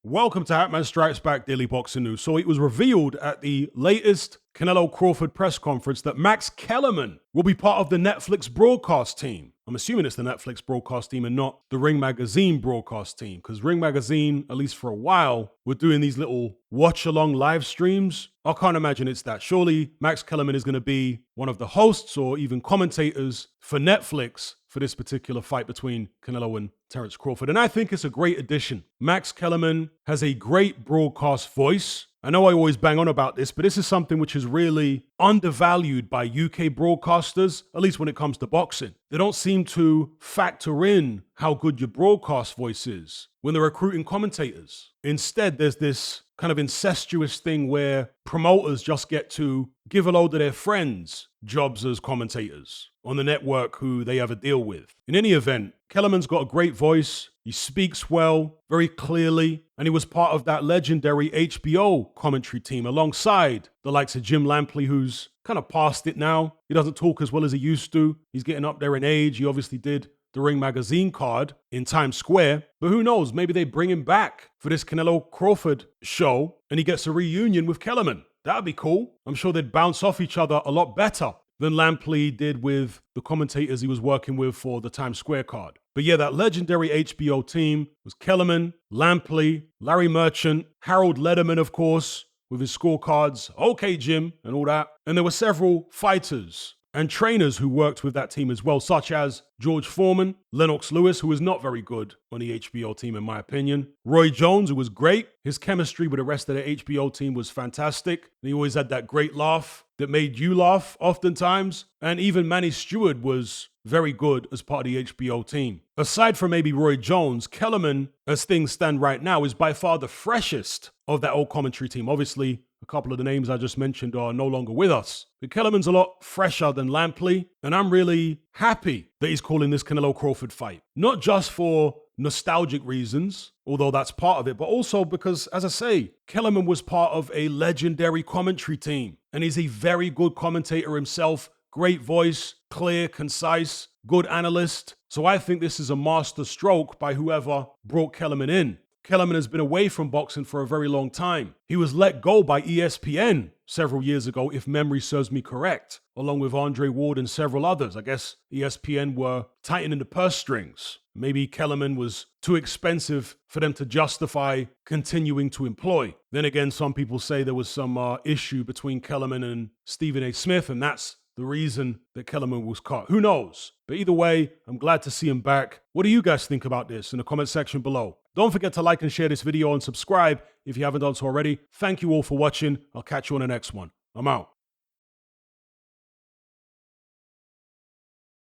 Welcome to Hatman Strikes Back Daily Boxing News. So it was revealed at the latest Canelo Crawford press conference that Max Kellerman will be part of the Netflix broadcast team. I'm assuming it's the Netflix broadcast team and not the Ring Magazine broadcast team, because Ring Magazine, at least for a while, were doing these little watch-along live streams. I can't imagine it's that. Surely Max Kellerman is going to be one of the hosts or even commentators for Netflix for this particular fight between Canelo and Terence Crawford. And I think it's a great addition. Max Kellerman has a great broadcast voice. I know I always bang on about this, but this is something which is really undervalued by UK broadcasters, at least when it comes to boxing. They don't seem to factor in how good your broadcast voice is when they're recruiting commentators. Instead, there's this kind of incestuous thing where promoters just get to give a load of their friends jobs as commentators on the network who they have a deal with. In any event, Kellerman's got a great voice. He speaks well, very clearly, and he was part of that legendary HBO commentary team alongside the likes of Jim Lampley, who's kind of past it now. He doesn't talk as well as he used to. He's getting up there in age. He obviously did the Ring Magazine card in Times Square. But who knows, maybe they bring him back for this Canelo Crawford show and he gets a reunion with Kellerman. That'd be cool. I'm sure they'd bounce off each other a lot better than Lampley did with the commentators he was working with for the Times Square card. But yeah, that legendary HBO team was Kellerman, Lampley, Larry Merchant, Harold Lederman, of course, with his scorecards, OK Jim, and all that. And there were several fighters and trainers who worked with that team as well, such as George Foreman, Lennox Lewis, who was not very good on the HBO team in my opinion, Roy Jones, who was great. His chemistry with the rest of the HBO team was fantastic. And he always had that great laugh that made you laugh oftentimes. And even Manny Stewart was very good as part of the HBO team. Aside from maybe Roy Jones, Kellerman, as things stand right now, is by far the freshest of that old commentary team. Obviously, a couple of the names I just mentioned are no longer with us. But Kellerman's a lot fresher than Lampley, and I'm really happy that he's calling this Canelo Crawford fight. Not just for nostalgic reasons, although that's part of it, but also because, as I say, Kellerman was part of a legendary commentary team, and he's a very good commentator himself. Great voice, clear, concise, good analyst. So I think this is a master stroke by whoever brought Kellerman in. Kellerman has been away from boxing for a very long time. He was let go by ESPN several years ago, if memory serves me correct, along with Andre Ward and several others. I guess ESPN were tightening the purse strings. Maybe Kellerman was too expensive for them to justify continuing to employ. Then again, some people say there was some issue between Kellerman and Stephen A. Smith, and that's the reason that Kellerman was cut. Who knows? But either way, I'm glad to see him back. What do you guys think about this in the comment section below? Don't forget to like and share this video and subscribe if you haven't done so already. Thank you all for watching. I'll catch you on the next one. I'm out.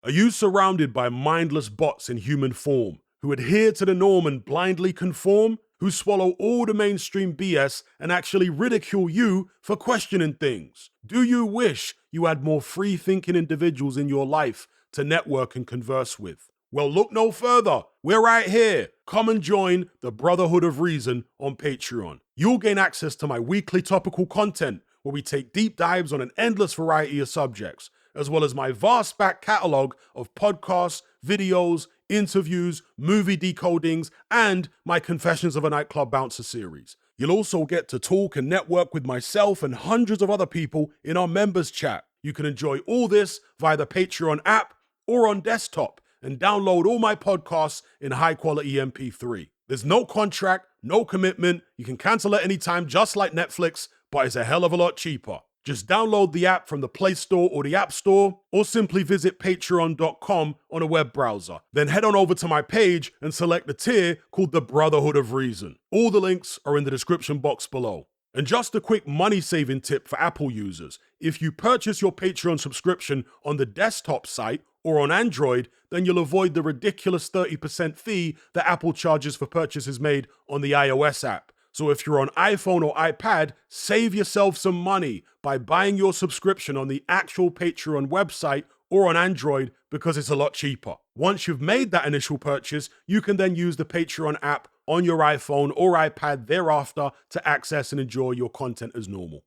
Are you surrounded by mindless bots in human form who adhere to the norm and blindly conform? Who swallow all the mainstream BS and actually ridicule you for questioning things? Do you wish you had more free-thinking individuals in your life to network and converse with? Well, look no further. We're right here. Come and join the Brotherhood of Reason on Patreon. You'll gain access to my weekly topical content where we take deep dives on an endless variety of subjects, as well as my vast back catalogue of podcasts, videos, interviews, movie decodings, and my Confessions of a Nightclub Bouncer series. You'll also get to talk and network with myself and hundreds of other people in our members chat. You can enjoy all this via the Patreon app or on desktop and download all my podcasts in high quality MP3. There's no contract, no commitment. You can cancel at any time, just like Netflix, but it's a hell of a lot cheaper. Just download the app from the Play Store or the App Store, or simply visit patreon.com on a web browser. Then head on over to my page and select the tier called the Brotherhood of Reason. All the links are in the description box below. And just a quick money-saving tip for Apple users. If you purchase your Patreon subscription on the desktop site or on Android, then you'll avoid the ridiculous 30% fee that Apple charges for purchases made on the iOS app. So if you're on iPhone or iPad, save yourself some money by buying your subscription on the actual Patreon website or on Android because it's a lot cheaper. Once you've made that initial purchase, you can then use the Patreon app on your iPhone or iPad thereafter to access and enjoy your content as normal.